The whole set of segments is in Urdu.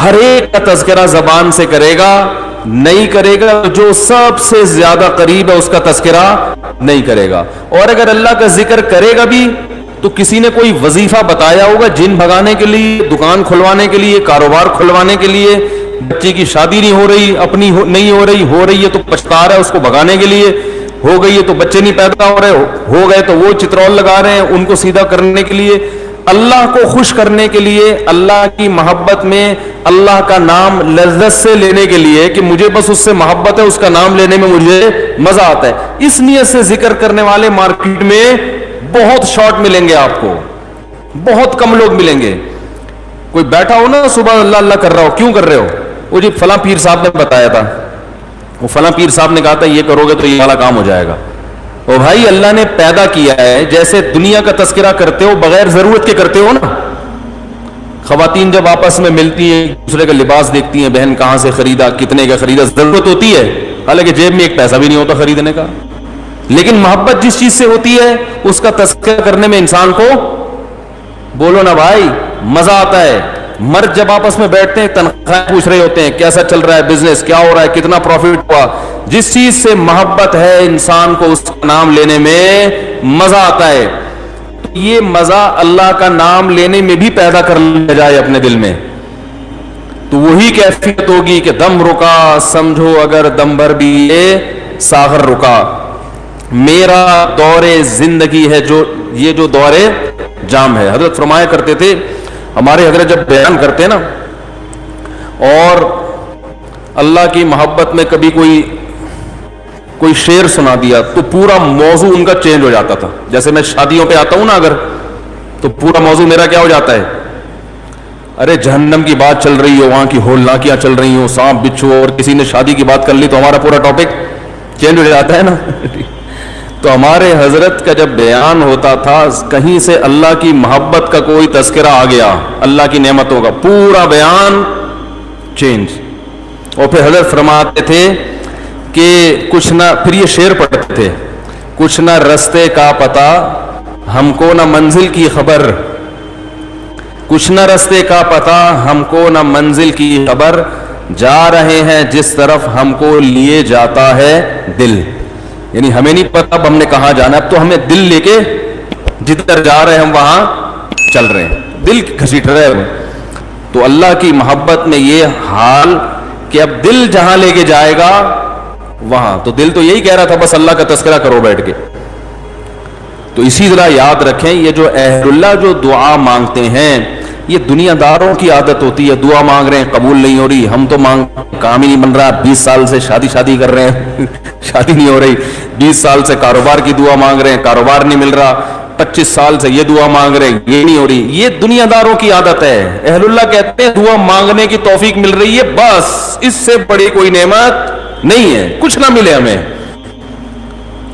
ہر ایک کا تذکرہ زبان سے کرے گا نہیں کرے گا، جو سب سے زیادہ قریب ہے اس کا تذکرہ نہیں کرے گا. اور اگر اللہ کا ذکر کرے گا بھی تو کسی نے کوئی وظیفہ بتایا ہوگا جن بھگانے کے لیے، دکان کھلوانے کے لیے، کاروبار کھلوانے کے لیے، بچے کی شادی نہیں ہو رہی، اپنی نہیں ہو رہی ہے تو پچھتا رہا ہے اس کو بھگانے کے لیے، ہو گئی ہے تو بچے نہیں پیدا ہو رہے، ہو گئے تو وہ چترول لگا رہے ہیں ان کو سیدھا کرنے کے لیے، اللہ کو خوش کرنے کے لیے، اللہ کی محبت میں اللہ کا نام لذت سے لینے کے لیے کہ مجھے بس اس سے محبت ہے، اس کا نام لینے میں مجھے مزہ آتا ہے، اس نیت سے ذکر کرنے والے مارکیٹ میں بہت شارٹ ملیں گے آپ کو، بہت کم لوگ ملیں گے. کوئی بیٹھا ہو نا صبح اللہ اللہ کر رہا ہو، کیوں کر رہے ہو؟ وہ جی فلاں پیر صاحب نے بتایا تھا، وہ فلاں پیر صاحب نے کہا تھا یہ کرو گے تو یہ والا کام ہو جائے گا. او بھائی اللہ نے پیدا کیا ہے، جیسے دنیا کا تذکرہ کرتے ہو بغیر ضرورت کے کرتے ہو نا. خواتین جب آپس میں ملتی ہیں دوسرے کا لباس دیکھتی ہیں، بہن کہاں سے خریدا، کتنے کا خریدا، ضرورت ہوتی ہے حالانکہ جیب میں ایک پیسہ بھی نہیں ہوتا خریدنے کا، لیکن محبت جس چیز سے ہوتی ہے اس کا تذکرہ کرنے میں انسان کو، بولو نا بھائی، مزہ آتا ہے. مرد جب آپس میں بیٹھتے ہیں تنخواہ پوچھ رہے ہوتے ہیں کیسا چل رہا ہے بزنس، کیا ہو رہا ہے، کتنا پروفٹ ہوا. جس چیز سے محبت ہے انسان کو اس کا نام لینے میں مزہ آتا ہے. یہ مزہ اللہ کا نام لینے میں بھی پیدا کر لیا جائے اپنے دل میں تو وہی کیفیت ہوگی کہ دم رکا سمجھو اگر دم بھر بھی یہ ساغر رکا. میرا دور زندگی ہے جو یہ جو دور جام ہے. حضرت فرمایا کرتے تھے، ہمارے حضرت جب بیان کرتے نا اور اللہ کی محبت میں کبھی کوئی شعر سنا دیا تو پورا موضوع ان کا چینج ہو جاتا تھا. جیسے میں شادیوں پہ آتا ہوں نا اگر تو پورا موضوع میرا کیا ہو جاتا ہے، ارے جہنم کی بات چل رہی ہو، وہاں کی ہولناکیاں چل رہی ہوں، سانپ بچھو، اور کسی نے شادی کی بات کر لی تو ہمارا پورا ٹاپک چینج ہو جاتا ہے نا. تو ہمارے حضرت کا جب بیان ہوتا تھا کہیں سے اللہ کی محبت کا کوئی تذکرہ آ گیا، اللہ کی نعمتوں کا، پورا بیان چینج. اور پھر حضرت فرماتے تھے کہ کچھ نہ، پھر یہ شعر پڑھتے تھے، کچھ نہ رستے کا پتہ ہم کو نہ منزل کی خبر، کچھ نہ رستے کا پتہ ہم کو نہ منزل کی خبر، جا رہے ہیں جس طرف ہم کو لیے جاتا ہے دل. یعنی ہمیں نہیں پتا اب ہم نے کہاں جانا، اب تو ہمیں دل لے کے جدھر جا رہے ہیں ہم وہاں چل رہے ہیں، دل گھسیٹ رہے ہیں. تو اللہ کی محبت میں یہ حال کہ اب دل جہاں لے کے جائے گا وہاں، تو دل تو یہی کہہ رہا تھا بس اللہ کا تذکرہ کرو بیٹھ کے. تو اسی طرح یاد رکھیں یہ جو اہل اللہ جو دعا مانگتے ہیں یہ دنیا داروں کی عادت ہوتی ہے. دعا مانگ رہے ہیں قبول نہیں ہو رہی، ہم تو کام ہی نہیں بن رہا، 20 سال سے شادی کر رہے ہیں شادی نہیں ہو رہی، 20 سال سے کاروبار کی دعا مانگ رہے ہیں، کاروبار نہیں مل رہا، 25 سال سے یہ دعا مانگ رہے ہیں، یہ نہیں ہو رہی. یہ دنیا داروں کی عادت ہے. اہل اللہ کہتے ہیں دعا مانگنے کی توفیق مل رہی ہے، بس اس سے بڑی کوئی نعمت نہیں ہے، کچھ نہ ملے ہمیں.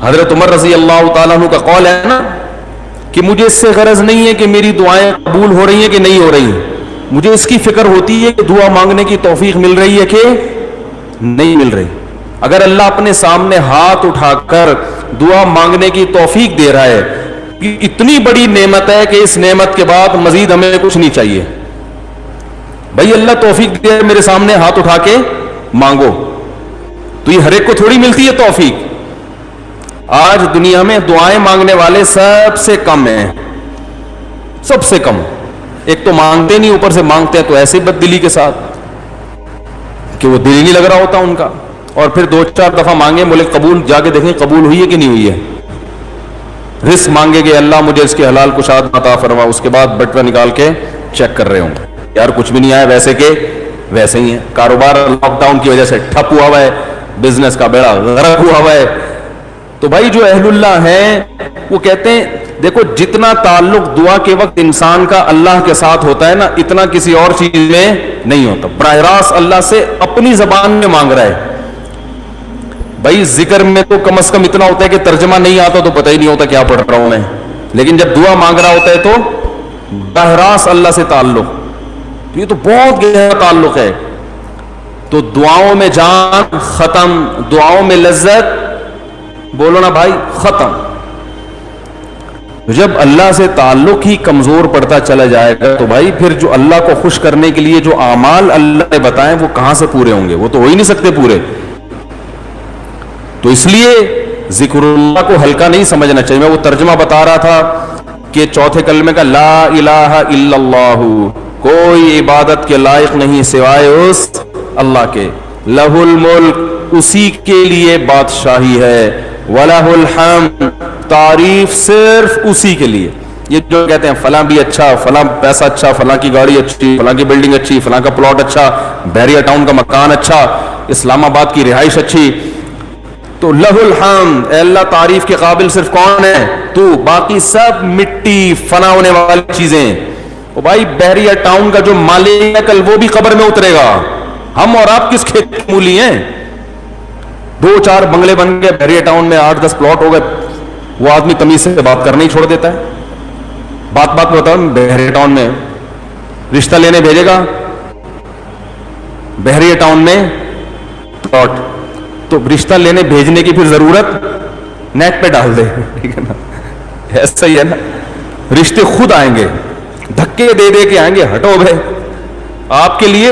حضرت عمر رضی اللہ تعالیٰ عنہ کا قول ہے نا کہ مجھے اس سے غرض نہیں ہے کہ میری دعائیں قبول ہو رہی ہیں کہ نہیں ہو رہی، مجھے اس کی فکر ہوتی ہے کہ دعا مانگنے کی توفیق مل رہی ہے کہ نہیں مل رہی. اگر اللہ اپنے سامنے ہاتھ اٹھا کر دعا مانگنے کی توفیق دے رہا ہے کہ اتنی بڑی نعمت ہے کہ اس نعمت کے بعد مزید ہمیں کچھ نہیں چاہیے. بھائی اللہ توفیق دے میرے سامنے ہاتھ اٹھا کے مانگو، تو یہ ہر ایک کو تھوڑی ملتی ہے توفیق. آج دنیا میں دعائیں مانگنے والے سب سے کم ہیں، سب سے کم. ایک تو مانگتے نہیں، اوپر سے مانگتے ہیں تو ایسے بد دلی کے ساتھ کہ وہ دل ہی نہیں لگ رہا ہوتا ان کا. اور پھر 2-4 دفعہ مانگے بولے قبول، جا کے دیکھیں قبول ہوئی ہے کہ نہیں ہوئی ہے. رزق مانگے گے اللہ مجھے اس کے حلال کشاد عطا فرما، اس کے بعد بٹوا نکال کے چیک کر رہے ہوں یار کچھ بھی نہیں آیا، ویسے کہ ویسے ہی ہے. کاروبار لاک ڈاؤن کی وجہ سے ٹھپ ہوا ہے، بزنس کا بیڑا غرق ہوا ہوا ہے. تو بھائی جو اہل اللہ ہیں وہ کہتے ہیں دیکھو جتنا تعلق دعا کے وقت انسان کا اللہ کے ساتھ ہوتا ہے نا اتنا کسی اور چیز میں نہیں ہوتا. براہ راست اللہ سے اپنی زبان میں مانگ رہا ہے. بھائی ذکر میں تو کم از کم اتنا ہوتا ہے کہ ترجمہ نہیں آتا تو پتہ ہی نہیں ہوتا کیا پڑھ رہا ہوں میں، لیکن جب دعا مانگ رہا ہوتا ہے تو براہ راست اللہ سے تعلق، تو یہ تو بہت گہرا تعلق ہے. تو دعاؤں میں جان ختم، دعاؤں میں لذت، بولو نا بھائی ختم. جب اللہ سے تعلق ہی کمزور پڑتا چلا جائے گا تو بھائی پھر جو اللہ کو خوش کرنے کے لیے جو اعمال اللہ نے بتائے وہ کہاں سے پورے ہوں گے؟ وہ تو ہو ہی نہیں سکتے پورے. تو اس لیے ذکر اللہ کو ہلکا نہیں سمجھنا چاہیے. میں وہ ترجمہ بتا رہا تھا کہ چوتھے کلمے کا لا الہ الا اللہ، کوئی عبادت کے لائق نہیں سوائے اس اللہ کے. لہ الملک، اسی کے لیے بادشاہی ہے. وَلَهُ الْحَمْدُ، تعریف صرف اسی کے لیے. یہ جو کہتے ہیں فلاں بھی اچھا، فلاں پیسہ اچھا، فلاں کی گاڑی اچھی، فلاں کی بلڈنگ اچھی، فلاں کا پلاٹ اچھا، بحریہ ٹاؤن کا مکان اچھا، اسلام آباد کی رہائش اچھی، تو لہ الحمد، اے اللہ تعریف کے قابل صرف کون ہے؟ تو. باقی سب مٹی فنا ہونے والی چیزیں. او بھائی بحریہ ٹاؤن کا جو مالک ہے کل وہ بھی قبر میں اترے گا. ہم اور آپ کس کھیت کی مولی ہیں؟ 2-4 بنگلے بن گئے بحریہ ٹاؤن میں، 8-10 پلاٹ ہو گئے، وہ آدمی تمیز سے بات کرنا ہی چھوڑ دیتا ہے. بات میں بتاؤ، بحریہ ٹاؤن میں رشتہ لینے بھیجے گا، بحریہ ٹاؤن میں پلاٹ، تو رشتہ لینے بھیجنے کی پھر ضرورت نیٹ پہ ڈال دے. ٹھیک ہے نا؟ ایسا ہی ہے نا، رشتے خود آئیں گے، دھکے دے دے کے آئیں گے. ہٹو بھائی، آپ کے لیے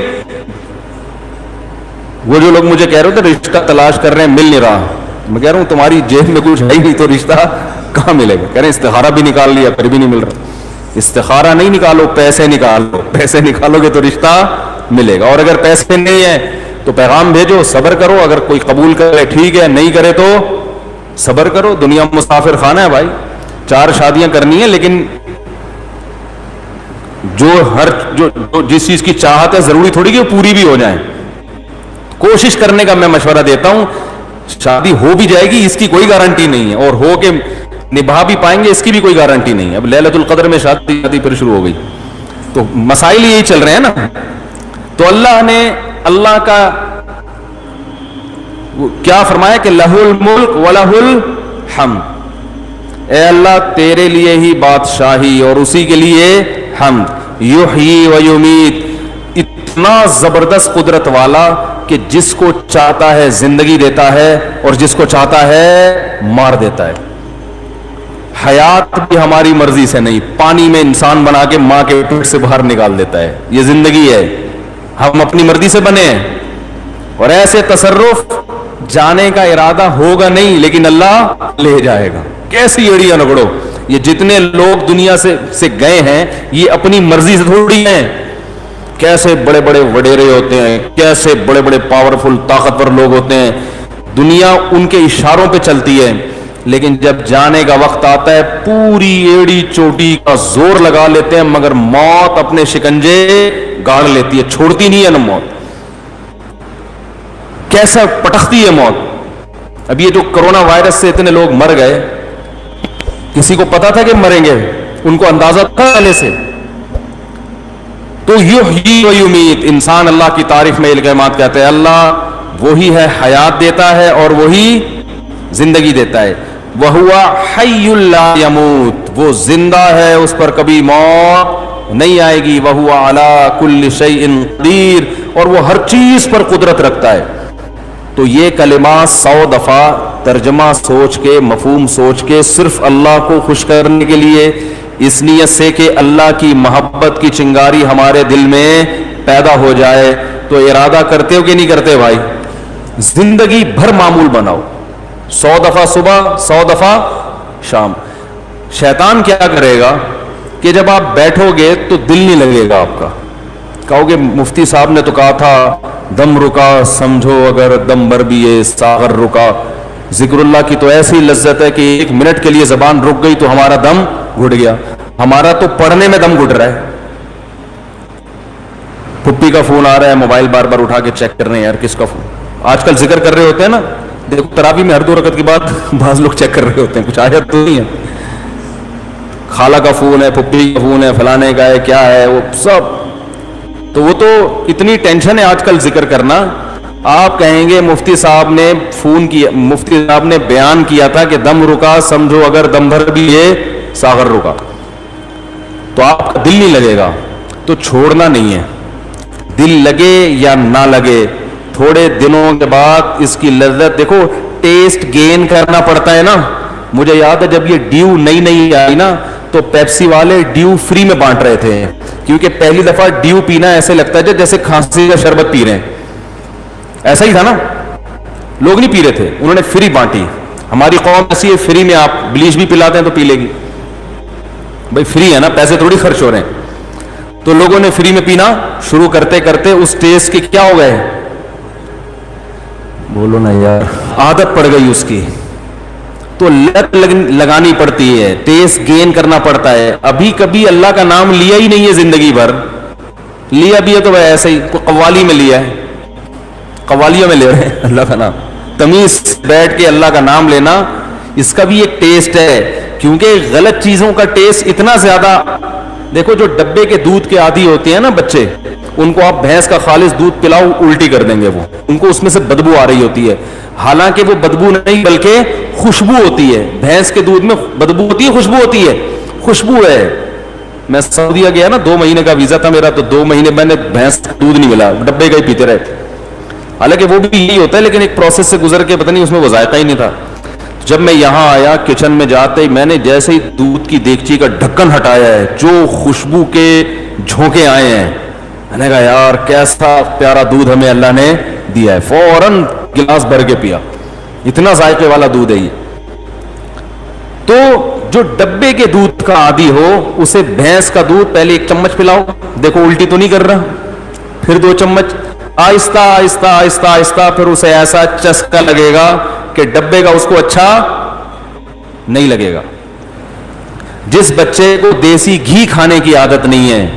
وہ جو لوگ مجھے کہہ رہے تھے رشتہ تلاش کر رہے ہیں مل نہیں رہا، میں کہہ رہا ہوں تمہاری جیب میں کچھ ہے ہی نہیں تو رشتہ کہاں ملے گا؟ کہہ رہے استخارہ بھی نکال لیا پھر بھی نہیں مل رہا. استخارہ نہیں نکالو، پیسے نکالو، پیسے نکالو گے تو رشتہ ملے گا. اور اگر پیسے نہیں ہیں تو پیغام بھیجو، صبر کرو. اگر کوئی قبول کرے ٹھیک ہے، نہیں کرے تو صبر کرو. دنیا مسافر خانہ ہے بھائی، 4 شادیاں کرنی ہیں، لیکن جو جس چیز کی چاہت ہے ضروری تھوڑی کہ وہ پوری بھی ہو جائیں. کوشش کرنے کا میں مشورہ دیتا ہوں. شادی ہو بھی جائے گی اس کی کوئی گارنٹی نہیں ہے، اور ہو کے نبھا بھی پائیں گے اس کی بھی کوئی گارنٹی نہیں ہے. اب لیلۃ القدر میں شادی پھر شروع ہو گئی، تو مسائل یہی چل رہے ہیں نا. تو اللہ کا کیا فرمایا کہ لہ الملک ولہ الحمد، اے اللہ تیرے لیے ہی بادشاہی اور اسی کے لیے حمد. یحیی و یمیت، اتنا زبردست قدرت والا کہ جس کو چاہتا ہے زندگی دیتا ہے اور جس کو چاہتا ہے مار دیتا ہے. حیات بھی ہماری مرضی سے نہیں، پانی میں انسان بنا کے ماں کے پیٹ سے باہر نکال دیتا ہے. یہ زندگی ہے، ہم اپنی مرضی سے بنے ہیں. اور ایسے تصرف جانے کا ارادہ ہوگا نہیں لیکن اللہ لے جائے گا. کیسی ایڑیاں رگڑو، یہ جتنے لوگ دنیا سے گئے ہیں یہ اپنی مرضی سے تھوڑی ہیں. کیسے بڑے بڑے وڈیرے ہوتے ہیں، کیسے بڑے بڑے پاورفل طاقتور لوگ ہوتے ہیں، دنیا ان کے اشاروں پہ چلتی ہے. لیکن جب جانے کا وقت آتا ہے پوری ایڑی چوٹی کا زور لگا لیتے ہیں، مگر موت اپنے شکنجے گاڑ لیتی ہے، چھوڑتی نہیں ہے نا موت. کیسا پٹختی ہے موت. اب یہ جو کرونا وائرس سے اتنے لوگ مر گئے، کسی کو پتا تھا کہ مریں گے؟ ان کو اندازہ تھا پہلے سے؟ تو یحیی و یمیت، انسان اللہ کی تعریف میں الکلمات کہتے ہیں. اللہ وہی ہے حیات دیتا ہے اور وہی زندگی دیتا ہے. وَهُوَ حَيٌّ لَا يَمُوتُ، وہ زندہ ہے، اس پر کبھی موت نہیں آئے گی. وَهُوَ عَلَى كُلِّ شَيْءٍ قَدِيرٌ، اور وہ ہر چیز پر قدرت رکھتا ہے. تو یہ کلمات 100 دفعہ ترجمہ سوچ کے، مفہوم سوچ کے، صرف اللہ کو خوش کرنے کے لیے، اس نیت سے کہ اللہ کی محبت کی چنگاری ہمارے دل میں پیدا ہو جائے. تو ارادہ کرتے ہو کہ نہیں کرتے بھائی؟ زندگی بھر معمول بناؤ، 100 دفعہ صبح، 100 دفعہ شام. شیطان کیا کرے گا کہ جب آپ بیٹھو گے تو دل نہیں لگے گا آپ کا. کہو گے مفتی صاحب نے تو کہا تھا دم رکا سمجھو اگر دم بھر بھی یہ ساغر رکا. ذکر اللہ کی تو ایسی لذت ہے کہ 1 منٹ کے لیے زبان رک گئی تو ہمارا دم گھٹ گیا. ہمارا تو پڑھنے میں دم گھٹ رہا ہے. پھپھی کا فون آ رہا ہے، موبائل بار بار اٹھا کے چیک کر رہے ہیں، یار کس کا فون. آج کل ذکر کر رہے ہوتے ہیں نا، دیکھو تراویح میں ہر 2 رکعت کے بعد بعض لوگ چیک کر رہے ہوتے ہیں، کچھ آیا تو نہیں ہے. خالہ کا فون ہے، پھپھی کا فون ہے، فلانے کا ہے، کیا ہے وہ سب. تو وہ تو اتنی ٹینشن ہے آج کل ذکر کرنا. آپ کہیں گے مفتی صاحب نے فون کیا، مفتی صاحب نے بیان کیا تھا کہ دم رکا سمجھو اگر دم بھر بھی یہ ساغر رکا، تو آپ کا دل نہیں لگے گا. تو چھوڑنا نہیں ہے، دل لگے یا نہ لگے، تھوڑے دنوں کے بعد اس کی لذت دیکھو. ٹیسٹ گین کرنا پڑتا ہے نا. مجھے یاد ہے جب یہ ڈیو نئی نئی آئی نا تو پیپسی والے ڈیو فری میں بانٹ رہے تھے، کیونکہ پہلی دفعہ ڈیو پینا ایسے لگتا ہے جیسے کھانسی کا شربت پی رہے ہیں، ایسا ہی تھا نا، لوگ نہیں پی رہے تھے، انہوں نے فری بانٹی. ہماری قوم ایسی ہے، فری میں آپ بلیچ بھی پلاتے ہیں تو پی لے گی، بھائی فری ہے نا، پیسے تھوڑی خرچ ہو رہے ہیں. تو لوگوں نے فری میں پینا شروع کرتے کرتے اس ٹیسٹ کے کیا ہو گئے، بولو نا یار، عادت پڑ گئی اس کی. تو لت لگانی پڑتی ہے، ٹیسٹ گین کرنا پڑتا ہے. ابھی کبھی اللہ کا نام لیا ہی نہیں ہے زندگی بھر، لیا بھی ہے تو ایسے ہی قوالی میں لیا ہے، قوالیوں میں لے رہے ہیں اللہ کا نام. تمیز بیٹھ کے اللہ کا نام لینا، اس کا بھی ایک ٹیسٹ ہے، کیونکہ غلط چیزوں کا ٹیسٹ اتنا زیادہ. دیکھو جو ڈبے کے دودھ کے عادی ہوتے ہیں نا بچے، ان کو آپ بھینس کا خالص دودھ پلاؤ الٹی کر دیں گے، وہ ان کو اس میں سے بدبو آ رہی ہوتی ہے، حالانکہ وہ بدبو نہیں بلکہ خوشبو ہوتی ہے. بھینس کے دودھ میں بدبو ہوتی ہے، خوشبو ہوتی ہے، خوشبو ہے. میں سعودیہ گیا نا، 2 مہینے کا ویزا تھا میرا، تو 2 مہینے میں نے بھینس کا دودھ نہیں ملا، ڈبے کا ہی پیتے رہے. حالانکہ وہ بھی یہی ہوتا ہے، لیکن ایک پروسیس سے گزر کے پتہ نہیں اس میں وہ ذائقہ ہی نہیں تھا. جب میں یہاں آیا کچن میں جاتے ہی میں نے جیسے ہی دودھ کی دیگچی کا ڈھکن ہٹایا ہے، جو خوشبو کے جھونکے آئے ہیں، میں نے کہا یار کیسا پیارا دودھ ہمیں اللہ نے دیا ہے. فوراً گلاس بھر کے پیا، اتنا ذائقے والا دودھ ہے یہ. تو جو ڈبے کے دودھ کا عادی ہو اسے بھینس کا دودھ پہلے 1 چمچ پلاؤ، دیکھو الٹی تو نہیں کر رہا، پھر 2 چمچ، آہستہ آہستہ آہستہ آہستہ، پھر اسے ایسا چسکا لگے گا کہ ڈبے کا اس کو اچھا نہیں لگے گا. جس بچے کو دیسی گھی کھانے کی عادت نہیں ہے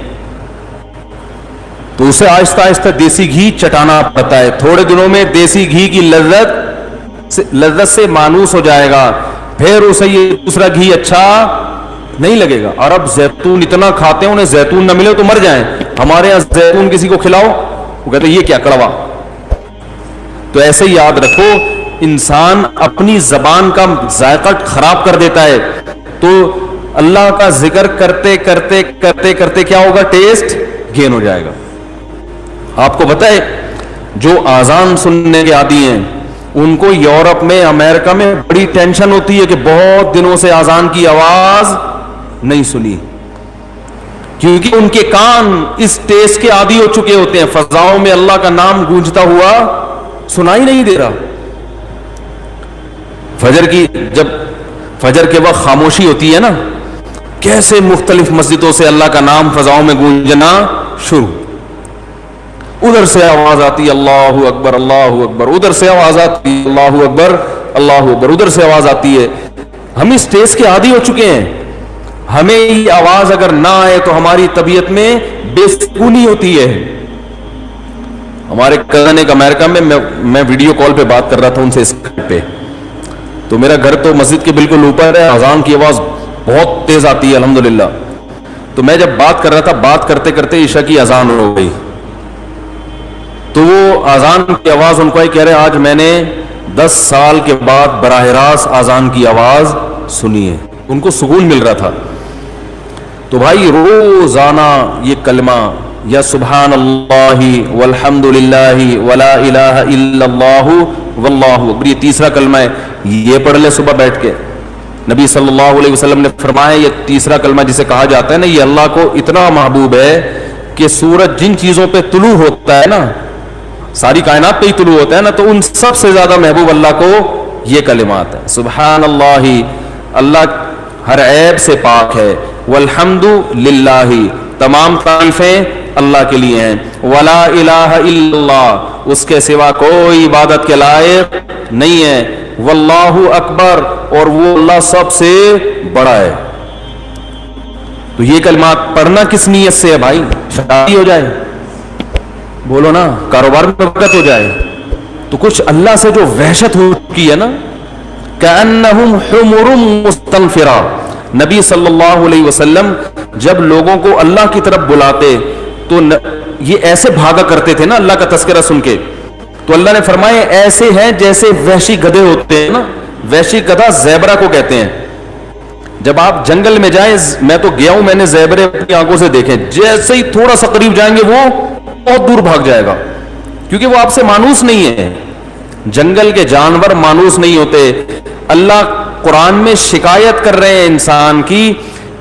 تو اسے آہستہ آہستہ دیسی گھی چٹانا پڑتا ہے. تھوڑے دنوں میں دیسی گھی کی لذت سے مانوس ہو جائے گا، پھر اسے یہ دوسرا گھی اچھا نہیں لگے گا. اور اب زیتون اتنا کھاتے ہیں، انہیں زیتون نہ ملے تو مر جائیں. ہمارے یہاں زیتون کسی کو کھلاؤ وہ کہتے ہیں یہ کیا کڑوا. تو ایسے ہی یاد رکھو، انسان اپنی زبان کا ذائقہ خراب کر دیتا ہے، تو اللہ کا ذکر کرتے کرتے کرتے کرتے کیا ہوگا، ٹیسٹ گین ہو جائے گا. آپ کو پتہ ہے جو آزان سننے کے عادی ہیں ان کو یورپ میں، امریکہ میں بڑی ٹینشن ہوتی ہے کہ بہت دنوں سے آزان کی آواز نہیں سنی، کیونکہ ان کے کان اس ٹیسٹ کے عادی ہو چکے ہوتے ہیں، فضاؤں میں اللہ کا نام گونجتا ہوا سنائی نہیں دے رہا. جب فجر کے وقت خاموشی ہوتی ہے نا، کیسے مختلف مسجدوں سے اللہ کا نام فضاؤں میں گونجنا شروع، ادھر سے آواز آتی اللہ اکبر اللہ اکبر، ادھر سے آواز آتی اللہ اکبر اللہ اکبر، ادھر سے آواز آتی ہے. ہم اس ٹیسٹ کے عادی ہو چکے ہیں، ہمیں یہ آواز اگر نہ آئے تو ہماری طبیعت میں بے سکونی ہوتی ہے. ہمارے کزن ایک امریکہ میں ویڈیو کال پہ بات کر رہا تھا ان سے اسکائپ پہ، تو میرا گھر تو مسجد کے بالکل اوپر ہے، اذان کی آواز بہت تیز آتی ہے الحمدللہ. تو میں جب بات کر رہا تھا، بات کرتے کرتے عشاء کی اذان ہو گئی، تو وہ اذان کی آواز ان کو ہی کہہ رہے آج میں نے 10 سال کے بعد براہ راست اذان کی آواز سنی ہے. ان کو سکون مل رہا تھا. تو بھائی روزانہ یہ کلمہ یا سبحان اللہ والحمد للہ ولا الہ الا اللہ واللہ اکبر، یہ تیسرا کلمہ ہے، یہ پڑھ لے صبح بیٹھ کے. نبی صلی اللہ علیہ وسلم نے فرمایا یہ تیسرا کلمہ جسے کہا جاتا ہے نا، یہ اللہ کو اتنا محبوب ہے کہ سورج جن چیزوں پہ طلوع ہوتا ہے نا، ساری کائنات پہ ہی طلوع ہوتا ہے نا، تو ان سب سے زیادہ محبوب اللہ کو یہ کلمات ہے. سبحان اللہ، اللہ ہر عیب سے پاک ہے. والحمد للہ، تمام تعریفیں اللہ کے لیے ہیں. ولا الہ الا اللہ، اس کے سوا کوئی عبادت کے لائق نہیں ہے. واللہ اکبر، اور وہ اللہ سب سے بڑا ہے. تو یہ کلمات پڑھنا کس نیت سے ہے بھائی؟ شادی ہو جائے، بولو نا، کاروبار میں برکت ہو جائے، تو کچھ اللہ سے جو وحشت ہو چکی ہے نا، کأنہم حمر مستنفرہ. نبی صلی اللہ علیہ وسلم جب لوگوں کو اللہ کی طرف بلاتے تو یہ ایسے بھاگا کرتے تھے نا اللہ کا تذکرہ سن کے. تو اللہ نے فرمایا ایسے ہیں جیسے وحشی گدھے ہوتے ہیں نا، وحشی گدھا زیبرا کو کہتے ہیں. جب آپ جنگل میں جائیں، میں تو گیا ہوں، میں نے زیبرے اپنی آنکھوں سے دیکھے، جیسے ہی تھوڑا سا قریب جائیں گے وہ بہت دور بھاگ جائے گا، کیونکہ وہ آپ سے مانوس نہیں ہے. جنگل کے جانور مانوس نہیں ہوتے. اللہ قرآن میں شکایت کر رہے ہیں انسان کی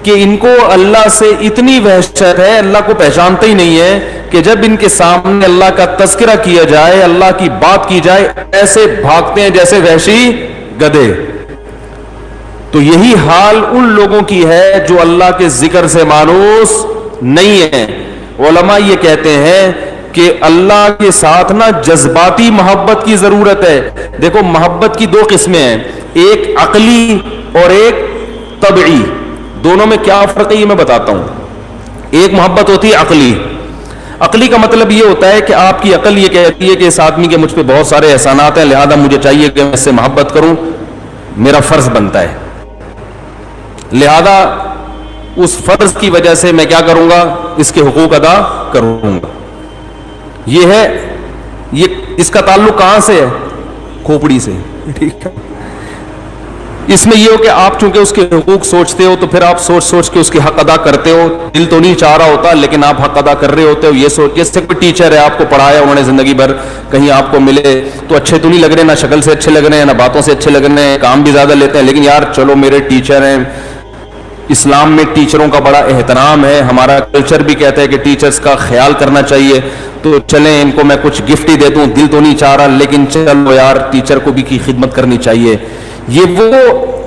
کہ ان کو اللہ سے اتنی وحشت ہے, اللہ کو پہچانتے ہی نہیں ہے کہ جب ان کے سامنے اللہ کا تذکرہ کیا جائے, اللہ کی بات کی جائے, ایسے بھاگتے ہیں جیسے وحشی گدھے. تو یہی حال ان لوگوں کی ہے جو اللہ کے ذکر سے مانوس نہیں ہے. علماء یہ کہتے ہیں کہ اللہ کے ساتھ نا جذباتی محبت کی ضرورت ہے. دیکھو محبت کی دو قسمیں ہیں, ایک عقلی اور ایک طبعی. دونوں میں کیا فرق ہے یہ میں بتاتا ہوں. ایک محبت ہوتی ہے عقلی. عقلی کا مطلب یہ ہوتا ہے کہ آپ کی عقل یہ کہتی ہے کہ اس آدمی کے مجھ پہ بہت سارے احسانات ہیں, لہذا مجھے چاہیے کہ میں اس سے محبت کروں, میرا فرض بنتا ہے, لہذا اس فرض کی وجہ سے میں کیا کروں گا, اس کے حقوق ادا کروں گا. یہ ہے, یہ اس کا تعلق کہاں سے ہے, کھوپڑی سے. ٹھیک ہے, اس میں یہ ہو کہ آپ چونکہ اس کے حقوق سوچتے ہو تو پھر آپ سوچ سوچ کے اس کے حق ادا کرتے ہو. دل تو نہیں چاہ رہا ہوتا لیکن آپ حق ادا کر رہے ہوتے ہو. یہ سوچ, جیسے کوئی ٹیچر ہے, آپ کو پڑھایا انہوں نے زندگی بھر, کہیں آپ کو ملے تو اچھے تو نہیں لگ رہے, نہ شکل سے اچھے لگ رہے ہیں, نہ باتوں سے اچھے لگ رہے ہیں, کام بھی زیادہ لیتے ہیں, لیکن یار چلو میرے ٹیچر ہیں. اسلام میں ٹیچروں کا بڑا احترام ہے, ہمارا کلچر بھی کہتا ہے کہ ٹیچرز کا خیال کرنا چاہیے, تو چلیں ان کو میں کچھ گفٹ ہی دے دوں. دل تو نہیں چاہ رہا لیکن چلو یار ٹیچر کو بھی کی خدمت کرنی چاہیے. یہ وہ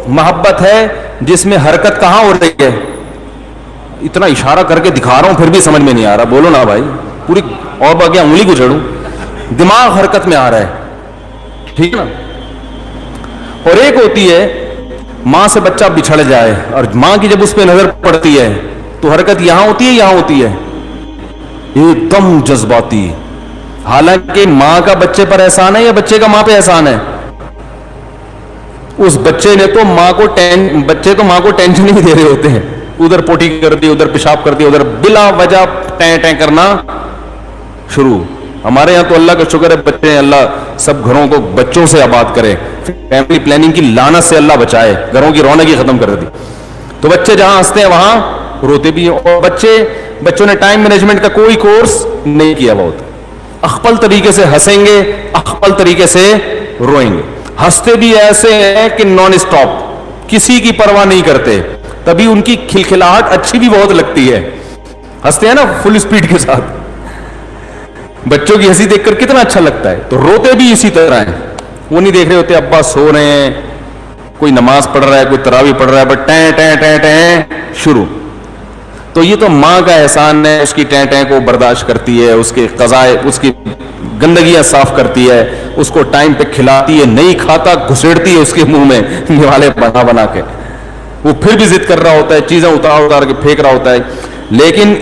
محبت ہے جس میں حرکت کہاں ہو رہی ہے, اتنا اشارہ کر کے دکھا رہا ہوں پھر بھی سمجھ میں نہیں آ رہا, بولو نا بھائی, پوری اور باقی انگلی کو جھڑوں, دماغ حرکت میں آ رہا ہے. ٹھیک نا. اور ایک ہوتی ہے ماں سے بچہ بچھڑ جائے اور ماں کی جب اس پہ نظر پڑتی ہے تو حرکت یہاں ہوتی ہے, یہاں ہوتی ہے, ایک دم جذباتی. حالانکہ ماں کا بچے پر احسان ہے یا بچے کا ماں پہ احسان ہے؟ اس بچے نے تو ماں کو بچے تو ماں کو ٹینشن ہی دے رہے ہوتے ہیں, ادھر پوٹی کر دی, ادھر پیشاب کر دی, ادھر بلا وجہ ٹیں ٹیں کرنا شروع. ہمارے یہاں تو اللہ کا شکر ہے بچے ہیں, اللہ سب گھروں کو بچوں سے آباد کرے, فیملی پلاننگ کی لعنت سے اللہ بچائے, گھروں کی رونق ہی ختم کر دی. تو بچے جہاں ہنستے ہیں وہاں روتے بھی ہیں, اور بچوں نے ٹائم مینجمنٹ کا کوئی کورس نہیں کیا, بہت اخپل طریقے سے ہنسیں گے, اخپل طریقے سے روئیں گے. ہنستے بھی ایسے ہیں کہ نان اسٹاپ, کسی کی پرواہ نہیں کرتے, تبھی ان کی کھلکھلاہٹ اچھی بھی بہت لگتی ہے. ہنستے ہیں نا فل اسپیڈ کے ساتھ, بچوں کی ہنسی دیکھ کر کتنا اچھا لگتا ہے. تو روتے بھی اسی طرح ہیں, وہ نہیں دیکھ رہے ہوتے ابا سو رہے ہیں, کوئی نماز پڑھ رہا ہے, کوئی تراویح پڑھ رہا ہے, بٹ ٹیں ٹیں ٹیں ٹیں شروع. تو یہ تو ماں کا احسان ہے, اس کی ٹیں ٹیں کو برداشت کرتی ہے, اس کے قضائے, اس کی گندگیاں صاف کرتی ہے, اس کو ٹائم پہ کھلاتی ہے, نہیں کھاتا گھسیڑتی ہے اس کے منہ میں نوالے بنا بنا کے, وہ پھر بھی ضد کر رہا ہوتا ہے, چیزیں اتار کے پھینک رہا ہوتا ہے. لیکن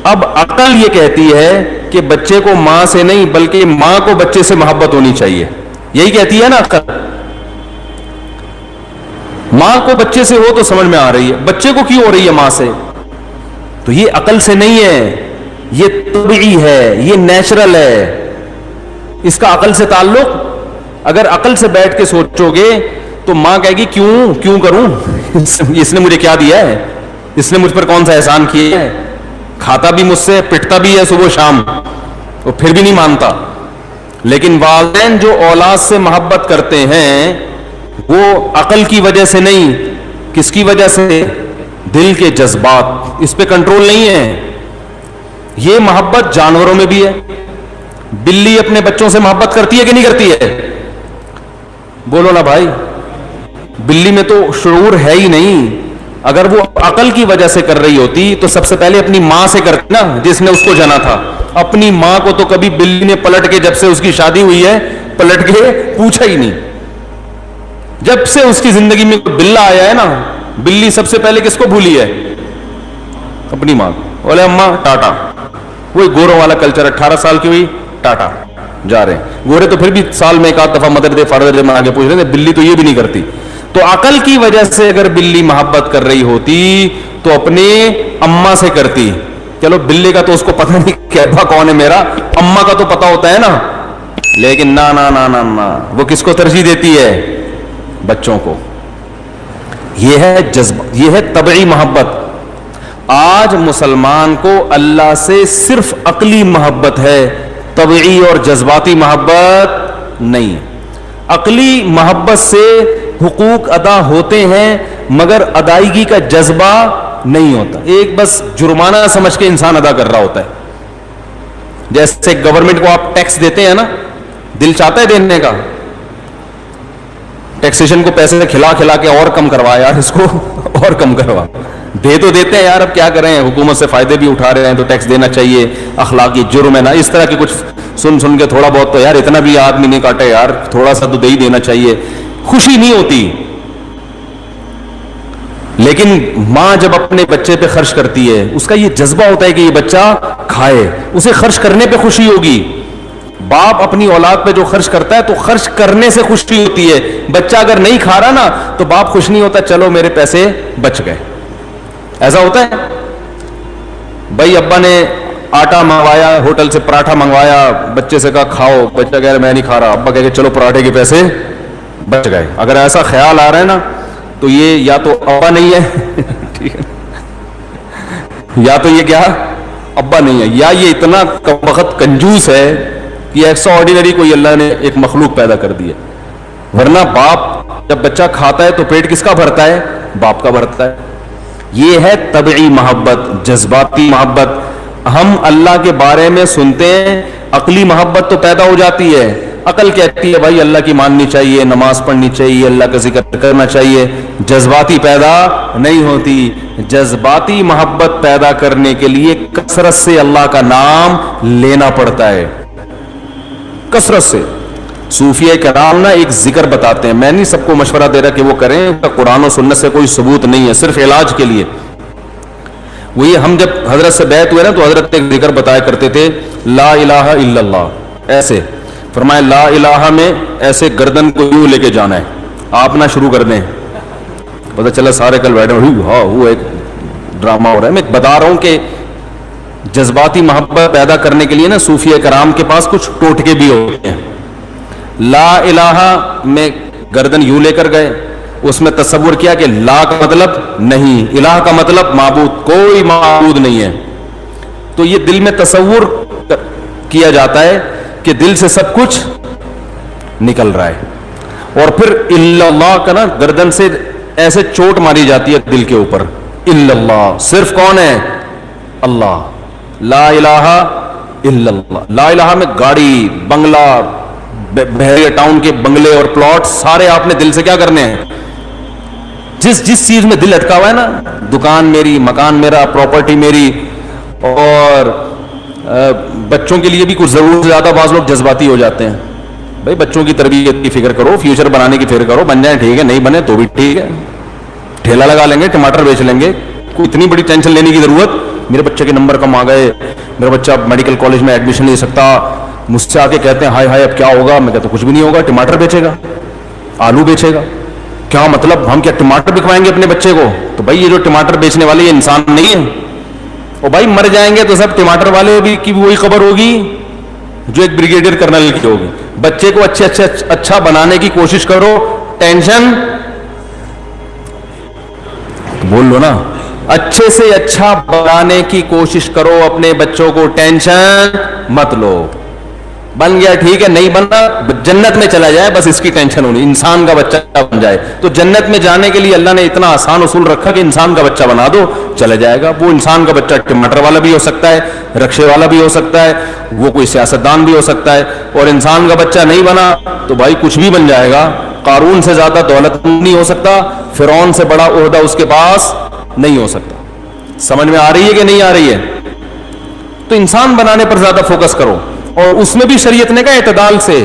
اب عقل یہ کہتی ہے کہ بچے کو ماں سے نہیں بلکہ ماں کو بچے سے محبت ہونی چاہیے. یہی کہتی ہے نا عقل. ماں کو بچے سے ہو تو سمجھ میں آ رہی ہے, بچے کو کیوں ہو رہی ہے ماں سے؟ تو یہ عقل سے نہیں ہے, یہ طبعی ہے, یہ نیچرل ہے. اس کا عقل سے تعلق, اگر عقل سے بیٹھ کے سوچو گے تو ماں کہے گی کیوں کروں, اس نے مجھے کیا دیا ہے, اس نے مجھ پر کون سا احسان کیا ہے, کھاتا بھی مجھ سے, پٹتا بھی ہے صبح شام, وہ پھر بھی نہیں مانتا. لیکن والدین جو اولاد سے محبت کرتے ہیں وہ عقل کی وجہ سے نہیں, کس کی وجہ سے؟ دل کے جذبات, اس پہ کنٹرول نہیں ہے. یہ محبت جانوروں میں بھی ہے. بلی اپنے بچوں سے محبت کرتی ہے کہ نہیں کرتی ہے؟ بولو نا بھائی, بلی میں تو شعور ہے ہی نہیں. اگر وہ عقل کی وجہ سے کر رہی ہوتی تو سب سے پہلے اپنی ماں سے کرتی نا, جس نے اس کو جنا تھا. اپنی ماں کو تو کبھی بلی نے پلٹ کے, جب سے اس کی شادی ہوئی ہے, پلٹ کے پوچھا ہی نہیں. جب سے اس کی زندگی میں بلا آیا ہے نا, بلی سب سے پہلے کس کو بھولی ہے؟ اپنی ماں کو. بولے اماں ٹاٹا. وہی گوروں والا کلچر, 18 سال کی ہوئی ٹاٹا, جا رہے ہیں. گورے تو پھر بھی سال میں ایک آدھ دفعہ مدر دے فادر دے منا کے پوچھ رہے ہیں, بلی تو یہ بھی نہیں کرتی. تو عقل کی وجہ سے اگر بلی محبت کر رہی ہوتی تو اپنے اماں سے کرتی. چلو بلی کا تو اس کو پتہ نہیں کہ ابا کون ہے میرا, اماں کا تو پتہ ہوتا ہے نا. لیکن نا نا نا نا نا, وہ کس کو ترجیح دیتی ہے؟ بچوں کو. یہ ہے جذبہ, یہ ہے طبعی محبت. آج مسلمان کو اللہ سے صرف عقلی محبت ہے, طبعی اور جذباتی محبت نہیں. عقلی محبت سے حقوق ادا ہوتے ہیں مگر ادائیگی کا جذبہ نہیں ہوتا. ایک بس جرمانہ سمجھ کے انسان ادا کر رہا ہوتا ہے. جیسے گورنمنٹ کو آپ ٹیکس دیتے ہیں نا, دل چاہتا ہے دینے کا, ٹیکسیشن کو پیسے سے کھلا کھلا کے اور کم کروا یار, اس کو اور کم کروا, دے تو دیتے ہیں یار, اب کیا کریں, حکومت سے فائدے بھی اٹھا رہے ہیں تو ٹیکس دینا چاہیے, اخلاقی جرم ہے نا. اس طرح کی کچھ سن کے تھوڑا بہت تو یار اتنا بھی آدمی نہیں کاٹے یار, تھوڑا سا تو دے ہی دینا چاہیے. خوشی نہیں ہوتی. لیکن ماں جب اپنے بچے پہ خرچ کرتی ہے, اس کا یہ جذبہ ہوتا ہے کہ یہ بچہ کھائے, اسے خرچ کرنے پہ خوشی ہوگی. باپ اپنی اولاد پہ جو خرچ کرتا ہے تو خرچ کرنے سے خوشی ہوتی ہے. بچہ اگر نہیں کھا رہا نا تو باپ خوش نہیں ہوتا, چلو میرے پیسے بچ گئے. ایسا ہوتا ہے. بھائی ابا نے آٹا منگوایا, ہوٹل سے پراٹھا منگوایا, بچے سے کہا کھاؤ, بچہ کہہ رہا میں نہیں کھا رہا, ابا کہہ کہ چلو پراٹھے کے پیسے بچ گئے. اگر ایسا خیال آ رہا ہے نا تو یہ یا تو ابا نہیں ہے ٹھیک ہے, یا تو یہ کیا ابا نہیں ہے, یا یہ اتنا وقت کنجوس ہے کہ ایکسٹرا آرڈینری کوئی اللہ نے ایک مخلوق پیدا کر دی ہے. ورنہ باپ جب بچہ کھاتا ہے تو پیٹ کس کا بھرتا ہے, باپ کا بھرتا ہے. یہ ہے طبعی محبت, جذباتی محبت. ہم اللہ کے بارے میں سنتے ہیں, عقلی محبت تو پیدا ہو جاتی ہے, عقل کہتی ہے بھائی اللہ کی ماننی چاہیے, نماز پڑھنی چاہیے, اللہ کا ذکر کرنا چاہیے. جذباتی پیدا نہیں ہوتی. جذباتی محبت پیدا کرنے کے لیے کثرت سے اللہ کا نام لینا پڑتا ہے, کثرت سے. صوفیہ کرام نا ایک ذکر بتاتے ہیں, میں نہیں سب کو مشورہ دے رہا کہ وہ کریں, قرآن و سنت سے کوئی ثبوت نہیں ہے, صرف علاج کے لیے. وہ یہ ہم جب حضرت سے بیعت ہوئے نا تو حضرت ایک ذکر بتایا کرتے تھے, لا الہ الا اللہ. ایسے فرمایا لا الہ میں ایسے گردن کو یوں لے کے جانا ہے, آپ نہ شروع کر دیں. پتہ چلا سارے کل بیٹھے ہاں وہ ایک ڈرامہ ہو رہا ہے. میں بتا رہا ہوں کہ جذباتی محبت پیدا کرنے کے لیے نا صوفیہ کرام کے پاس کچھ ٹوٹکے بھی ہوتے ہیں. لا الہ میں گردن یوں لے کر گئے, اس میں تصور کیا کہ لا کا مطلب نہیں, الہ کا مطلب معبود, کوئی معبود نہیں ہے. تو یہ دل میں تصور کیا جاتا ہے کہ دل سے سب کچھ نکل رہا ہے, اور پھر الا اللہ کا نا گردن سے ایسے چوٹ ماری جاتی ہے دل کے اوپر. الا اللہ, صرف کون ہے, اللہ. لا الہ الا اللہ. لا الہ میں گاڑی, بنگلہ, بحریہ ٹاؤن کے بنگلے اور پلاٹ سارے آپ نے دل سے کیا کرنے ہیں, جس چیز میں دل اٹکا ہوا ہے نا, دکان میری, مکان میرا, پراپرٹی میری. اور بچوں کے لیے بھی کچھ ضرورت سے زیادہ بعض لوگ جذباتی ہو جاتے ہیں. بھائی بچوں کی تربیت کی فکر کرو, فیوچر بنانے کی فکر کرو, بن جائیں ٹھیک ہے, نہیں بنے تو بھی ٹھیک ہے, ٹھیلا لگا لیں گے, ٹماٹر بیچ لیں گے, کوئی اتنی بڑی ٹینشن لینے کی ضرورت. میرے بچے کے نمبر کم آ گئے, میرا بچہ میڈیکل کالج میں ایڈمیشن لے سکتا, مجھ سے آ کے کہتے ہیں ہائے ہائے اب کیا ہوگا, میں کہتا ہوں کچھ بھی نہیں ہوگا, ٹماٹر بیچے گا, آلو بیچے گا. کیا مطلب, ہم کیا ٹماٹر بکوائیں گے اپنے بچے کو؟ تو بھائی یہ جو ٹماٹر بیچنے والے یہ انسان نہیں ہے, اور بھائی مر جائیں گے تو سب ٹماٹر والے بھی کی وہی خبر ہوگی جو ایک بریگیڈیئر کرنل کی ہوگی. بچے کو اچھا بنانے کی کوشش کرو, ٹینشن بول لو نا, اچھے سے اچھا بنانے کی کوشش کرو اپنے بچوں کو, ٹینشن مت لو. بن گیا ٹھیک ہے, نہیں بننا جنت میں چلا جائے, بس اس کی ٹینشن ہونی, انسان کا بچہ بن جائے. تو جنت میں جانے کے لیے اللہ نے اتنا آسان اصول رکھا کہ انسان کا بچہ بنا دو, چلا جائے گا. وہ انسان کا بچہ ٹماٹر والا بھی ہو سکتا ہے, رکشے والا بھی ہو سکتا ہے, وہ کوئی سیاستدان بھی ہو سکتا ہے. اور انسان کا بچہ نہیں بنا تو بھائی کچھ بھی بن جائے گا. قارون سے زیادہ دولت نہیں ہو سکتا, فرعون سے بڑا عہدہ اس کے پاس نہیں ہو سکتا. سمجھ میں آ رہی ہے کہ نہیں آ رہی ہے؟ تو انسان بنانے پر زیادہ فوکس کرو, اور اس میں بھی شریعت نے کہا اعتدال سے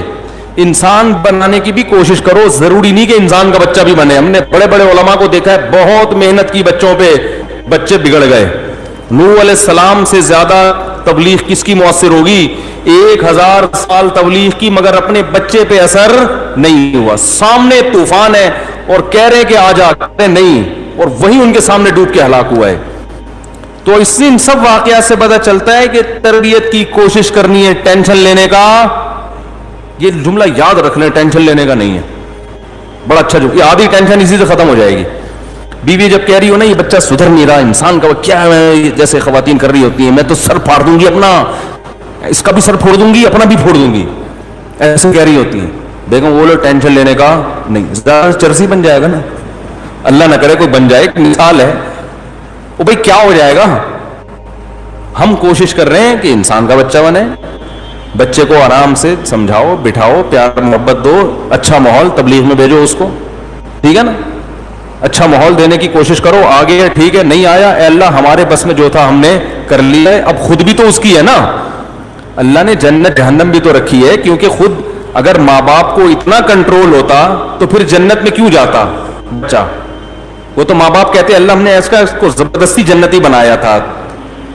انسان بنانے کی بھی کوشش کرو. ضروری نہیں کہ انسان کا بچہ بھی بنے. ہم نے بڑے بڑے علماء کو دیکھا ہے, بہت محنت کی بچوں پہ, بچے بگڑ گئے. نوح علیہ السلام سے زیادہ تبلیغ کس کی مؤثر ہوگی؟ 1000 سال تبلیغ کی مگر اپنے بچے پہ اثر نہیں ہوا. سامنے طوفان ہے اور کہہ رہے کہ آ جا, کہتے نہیں, اور وہی ان کے سامنے ڈوب کے ہلاک ہوا ہے. تو اس سے ان سب واقعات سے پتہ چلتا ہے کہ تربیت کی کوشش کرنی ہے, ٹینشن لینے کا, یہ جملہ یاد رکھ لیں, ٹینشن لینے کا نہیں ہے. بڑا اچھا جو, یہ آدھی ٹینشن اسی سے ختم ہو جائے گی. بیوی جب کہہ رہی ہو نا یہ بچہ سدھر نہیں رہا, انسان کا کیا ہے, جیسے خواتین کر رہی ہوتی ہیں, میں تو سر پھاڑ دوں گی اپنا, اس کا بھی سر پھوڑ دوں گی, اپنا بھی پھوڑ دوں گی, ایسے کہہ رہی ہوتی ہیں. بیگم وہ لوگ ٹینشن لینے کا نہیں, زیادہ چرسی بن جائے گا نا, اللہ نہ کرے کوئی بن جائے, ایک مثال ہے وہ بھائی کیا ہو جائے گا. ہم کوشش کر رہے ہیں کہ انسان کا بچہ بنے, بچے کو آرام سے سمجھاؤ, بٹھاؤ, پیار محبت دو, اچھا ماحول تبلیغ میں بھیجو اس کو, ٹھیک ہے نا, اچھا ماحول دینے کی کوشش کرو. آگے ٹھیک ہے نہیں آیا, اے اللہ ہمارے بس میں جو تھا ہم نے کر لیا ہے, اب خود بھی تو اس کی ہے نا. اللہ نے جنت جہنم بھی تو رکھی ہے, کیونکہ خود اگر ماں باپ کو اتنا کنٹرول ہوتا تو پھر جنت میں کیوں جاتا بچہ. وہ تو ماں باپ کہتے ہیں اللہ ہم نے اس کو زبردستی جنتی بنایا تھا.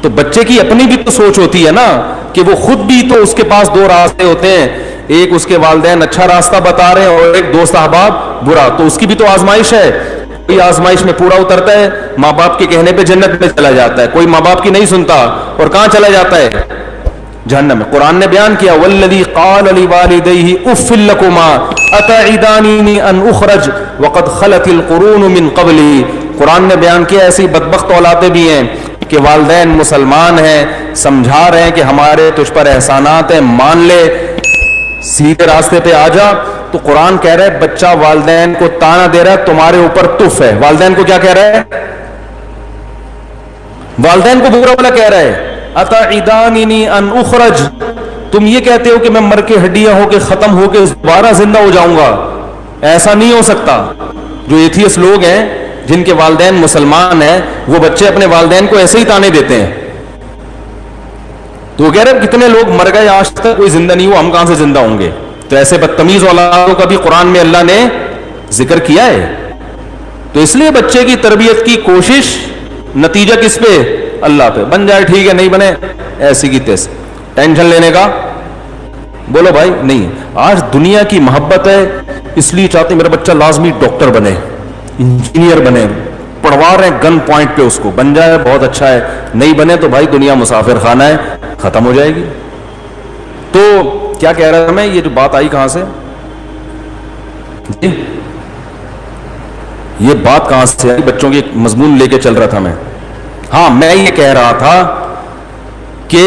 تو بچے کی اپنی بھی تو سوچ ہوتی ہے نا کہ وہ خود بھی تو, اس کے پاس دو راستے ہوتے ہیں, ایک اس کے والدین اچھا راستہ بتا رہے ہیں اور ایک دوست احباب برا, تو اس کی بھی تو آزمائش ہے. کوئی آزمائش میں پورا اترتا ہے, ماں باپ کے کہنے پہ جنت میں چلا جاتا ہے, کوئی ماں باپ کی نہیں سنتا اور کہاں چلا جاتا ہے, جہنم میں. قرآن نے بیان کیا والذی قال لوالدیہ اف لکما اتعداننی ان اخرج وقد خلت القرون من قبلی. قرآن نے بیان کیا ایسی بدبخت اولادیں بھی ہیں کہ والدین مسلمان ہیں, سمجھا رہے ہیں کہ ہمارے تجھ پر احسانات ہیں, مان لے, سیدھے راستے پہ آ جا. تو قرآن کہہ رہا ہے بچہ والدین کو تانا دے رہا ہے تمہارے اوپر تف ہے. والدین کو کیا کہہ رہا ہے, والدین کو برا بلا کہہ رہا ہے, اتعداننی ان اخرج, تم یہ کہتے ہو کہ میں مر کے ہڈیاں ہو کے ختم ہو کے دوبارہ زندہ ہو جاؤں گا. ایسا نہیں ہو سکتا. جو ایتھیس لوگ ہیں جن کے والدین مسلمان ہیں وہ بچے اپنے والدین کو ایسے ہی تانے دیتے ہیں. تو وہ کہہ رہے کتنے لوگ مر گئے آج تک کوئی زندہ نہیں ہوا, ہم کہاں سے زندہ ہوں گے. تو ایسے بدتمیز اولادوں کا بھی قرآن میں اللہ نے ذکر کیا ہے. تو اس لیے بچے کی تربیت کی کوشش, نتیجہ کس پہ, اللہ پہ. بن جائے ٹھیک ہے, نہیں بنے ایسی کی تیسی. ٹینشن لینے کا بولو بھائی نہیں. آج دنیا کی محبت ہے اس لیے چاہتے میرا بچہ لازمی ڈاکٹر بنے, انجینئر بنے, پڑھوا رہے ہیں گن پوائنٹ پہ اس کو, بن جائے بہت اچھا ہے, نہیں بنے تو بھائی دنیا مسافر خانہ ہے, ختم ہو جائے گی. تو کیا کہہ رہا تھا میں, یہ جو بات آئی کہاں سے, یہ بات کہاں سے آئی, بچوں کی مضمون لے کے چل رہا تھا میں. ہاں میں یہ کہہ رہا تھا کہ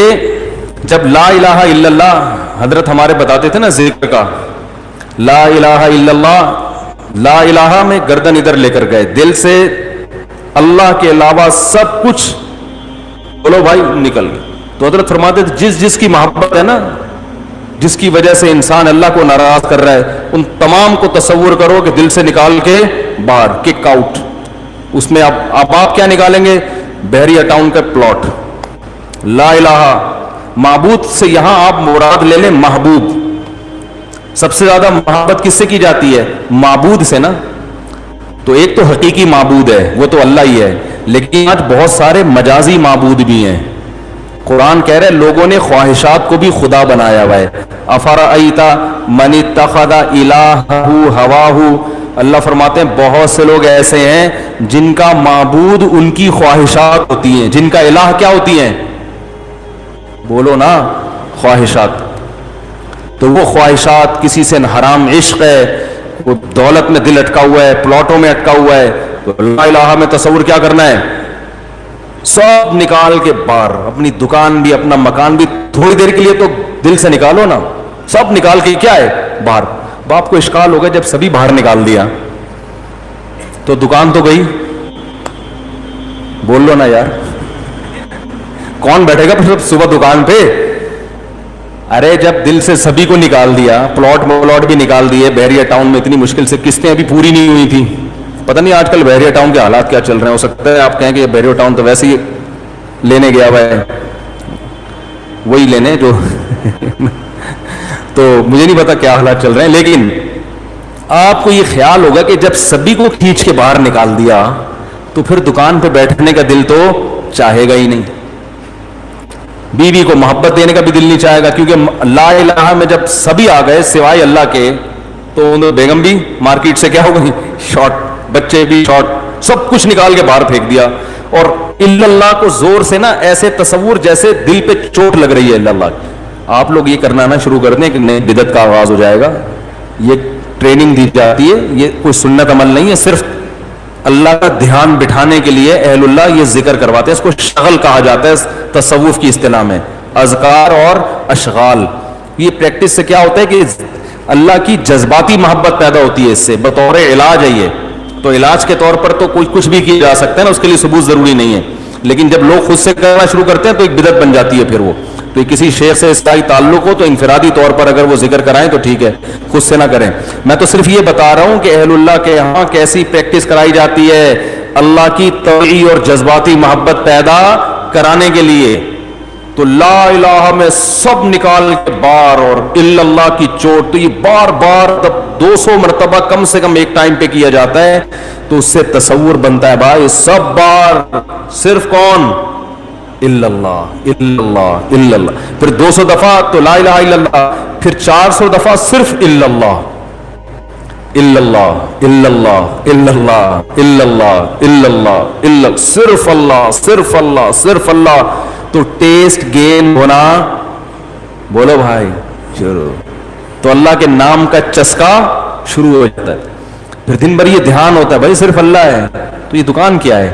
جب لا الہ الا اللہ حضرت ہمارے بتاتے تھے نا ذکر کا, لا الہ الا اللہ, لا الہ میں گردن ادھر لے کر گئے, دل سے اللہ کے علاوہ سب کچھ بولو بھائی نکل گئے. تو حضرت فرماتے تھے جس جس کی محبت ہے نا, جس کی وجہ سے انسان اللہ کو ناراض کر رہا ہے, ان تمام کو تصور کرو کہ دل سے نکال کے باہر, کک آؤٹ. اس میں آپ کیا نکالیں گے, بحریہ ٹاؤن کا پلاٹ. لا الہ معبود سے یہاں آپ مراد لے لیں محبوب. سب سے زیادہ محبت کس سے کی جاتی ہے, معبود سے نا. تو ایک تو حقیقی معبود ہے وہ تو اللہ ہی ہے, لیکن آج بہت سارے مجازی معبود بھی ہیں. قرآن کہہ رہے لوگوں نے خواہشات کو بھی خدا بنایا ہوا ہے. افرأیت من اتخذ الہہ ہواہ, اللہ فرماتے ہیں بہت سے لوگ ایسے ہیں جن کا معبود ان کی خواہشات ہوتی ہیں, جن کا الہ کیا ہوتی ہیں, بولو نا خواہشات. تو وہ خواہشات کسی سے حرام عشق ہے, وہ دولت میں دل اٹکا ہوا ہے, پلاٹوں میں اٹکا ہوا ہے. تو لا الہ میں تصور کیا کرنا ہے, سب نکال کے باہر, اپنی دکان بھی اپنا مکان بھی تھوڑی دیر کے لیے تو دل سے نکالو نا, سب نکال کے کیا ہے باہر. باپ کو اشکال ہو گیا جب سبھی باہر نکال دیا تو دکان تو گئی, بول لو نا یار, کون بیٹھے گا پھر صبح دکان پہ. ارے جب دل سے سبھی کو نکال دیا, پلاٹ بھی نکال دیے, بحریہ ٹاؤن میں اتنی مشکل سے قسطیں ابھی پوری نہیں ہوئی تھی. پتہ نہیں آج کل بحریہ ٹاؤن کے حالات کیا چل رہے ہیں, ہو سکتا ہے آپ کہیں کہ بحریہ ٹاؤن تو ویسے ہی لینے گیا ہوا ہے, وہی لینے جو تو مجھے نہیں پتا کیا حالات چل رہے ہیں. لیکن آپ کو یہ خیال ہوگا کہ جب سبھی کو کھینچ کے باہر نکال دیا تو پھر دکان پہ بیٹھنے کا دل تو چاہے گا ہی نہیں. بیوی کو محبت دینے کا بھی دل نہیں چاہے گا, کیونکہ لا الہ میں جب سبھی آ گئے سوائے اللہ کے تو بیگم بھی مارکیٹ سے کیا ہو گئی شارٹ, بچے بھی شارٹ, سب کچھ نکال کے باہر پھینک دیا. اور الا اللہ کو زور سے نا ایسے تصور جیسے دل پہ چوٹ لگ رہی ہے الا اللہ. آپ لوگ یہ کرنا نا شروع کر دیں کہ نئے بدعت کا آغاز ہو جائے گا. یہ ٹریننگ دی جاتی ہے, یہ کوئی سنت عمل نہیں ہے, صرف اللہ کا دھیان بٹھانے کے لیے اہل اللہ یہ ذکر کرواتے ہیں. اس کو شغل کہا جاتا ہے تصوف کی اصطلاح میں, اذکار اور اشغال. یہ پریکٹس سے کیا ہوتا ہے کہ اللہ کی جذباتی محبت پیدا ہوتی ہے اس سے، بطور علاج ہے یہ. تو علاج کے طور پر تو کچھ بھی کیا جا سکتا ہے نا، اس کے لیے ثبوت ضروری نہیں ہے. لیکن جب لوگ خود سے کرنا شروع کرتے ہیں تو ایک بدعت بن جاتی ہے. پھر وہ تو کسی شیخ سے اس کا تعلق ہو تو انفرادی طور پر اگر وہ ذکر کرائیں تو ٹھیک ہے، خود سے نہ کریں. میں تو صرف یہ بتا رہا ہوں کہ اہل اللہ کے یہاں کیسی پریکٹس کرائی جاتی ہے اللہ کی طبعی اور جذباتی محبت پیدا کرانے کے لیے. تو لا الہ میں سب نکال کے بار، اور الا اللہ کی چوٹ، تو یہ بار بار 200 مرتبہ کم سے کم ایک ٹائم پہ کیا جاتا ہے. تو اس سے تصور بنتا ہے بھائی سب بار صرف کون؟ الا اللہ، الا اللہ، الا اللہ. پھر 200 دفعہ تو لا الہ الا اللہ، پھر 400 دفعہ صرف الا اللہ، الا اللہ، الا اللہ، الا اللہ، الا اللہ، الا اللہ، الا، صرف اللہ، صرف اللہ، صرف اللہ. تو ٹیسٹ گین ہونا، بولو بھائی، شروع. تو اللہ کے نام کا چسکا شروع ہو جاتا ہے. پھر دن بھر یہ دھیان ہوتا ہے بھائی صرف اللہ ہے، تو یہ دکان کیا ہے؟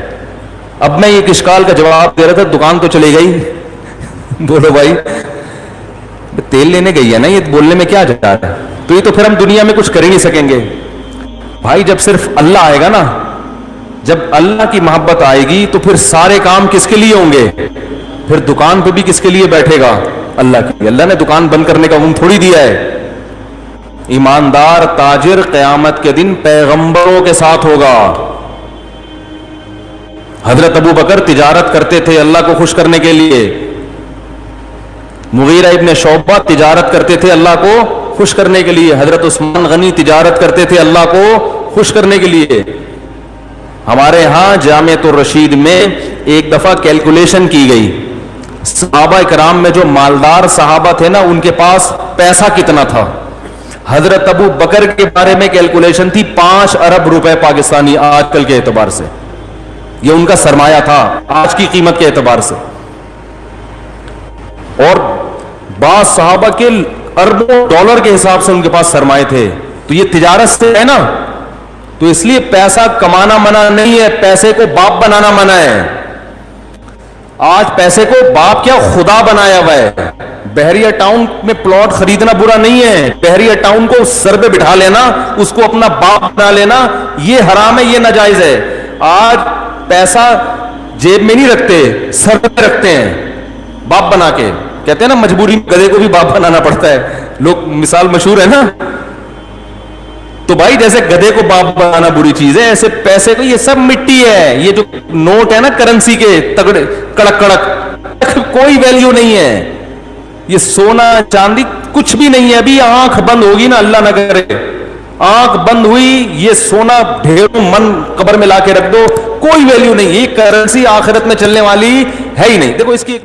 اب میں ایک اشکال کا جواب دے رہا تھا، دکان تو چلی گئی. بولو بھائی، تیل لینے گئی ہے نا، یہ بولنے میں کیا جا رہا ہے؟ تو یہ تو پھر ہم دنیا میں کچھ کر ہی نہیں سکیں گے بھائی. جب صرف اللہ آئے گا نا، جب اللہ کی محبت آئے گی تو پھر سارے کام کس کے لیے ہوں گے؟ پھر دکان پہ بھی کس کے لیے بیٹھے گا؟ اللہ کے لیے. اللہ نے دکان بند کرنے کا حکم تھوڑی دیا ہے. ایماندار تاجر قیامت کے دن پیغمبروں کے ساتھ ہوگا. حضرت ابو بکر تجارت کرتے تھے اللہ کو خوش کرنے کے لیے، مغیرہ ابن شعبہ تجارت کرتے تھے اللہ کو خوش کرنے کے لیے، حضرت عثمان غنی تجارت کرتے تھے اللہ کو خوش کرنے کے لیے. ہمارے ہاں جامعۃ الرشید میں ایک دفعہ کیلکولیشن کی گئی، صحابہ کرام میں جو مالدار صحابہ تھے نا ان کے پاس پیسہ کتنا تھا. حضرت ابو بکر کے بارے میں کیلکولیشن تھی 5 ارب روپے پاکستانی آج کل کے اعتبار سے. یہ ان کا سرمایہ تھا آج کی قیمت کے اعتبار سے. اور بعض صحابہ کے اربوں ڈالر کے حساب سے ان کے پاس سرمایہ تھے. تو یہ تجارت سے ہے نا، تو اس لیے پیسہ کمانا منع نہیں ہے، پیسے کو باپ بنانا منع ہے. آج پیسے کو باپ کیا خدا بنایا ہوا ہے. بحریہ ٹاؤن میں پلاٹ خریدنا برا نہیں ہے، بحریہ ٹاؤن کو سر پہ بٹھا لینا، اس کو اپنا باپ بنا لینا، یہ حرام ہے، یہ ناجائز ہے. آج پیسہ جیب میں نہیں رکھتے، سر پہ رکھتے ہیں باپ بنا کے. کہتے ہیں نا مجبوری میں گدھے کو بھی باپ بنانا پڑتا ہے، لوگ مثال مشہور ہے نا. تو بھائی جیسے گدھے کو باپ بنانا بری چیز ہے، ایسے پیسے کو، یہ سب مٹی ہے. یہ جو نوٹ ہے نا کرنسی کے تگڑے کڑک کڑک، کوئی ویلیو نہیں ہے. یہ سونا چاندی کچھ بھی نہیں ہے. ابھی آنکھ بند ہوگی نا، اللہ نہ کرے آنکھ بند ہوئی، یہ سونا ڈھیروں من قبر میں لا کے رکھ دو، کوئی ویلیو نہیں. یہ کرنسی آخرت میں چلنے والی ہے ہی نہیں. دیکھو اس کی ایک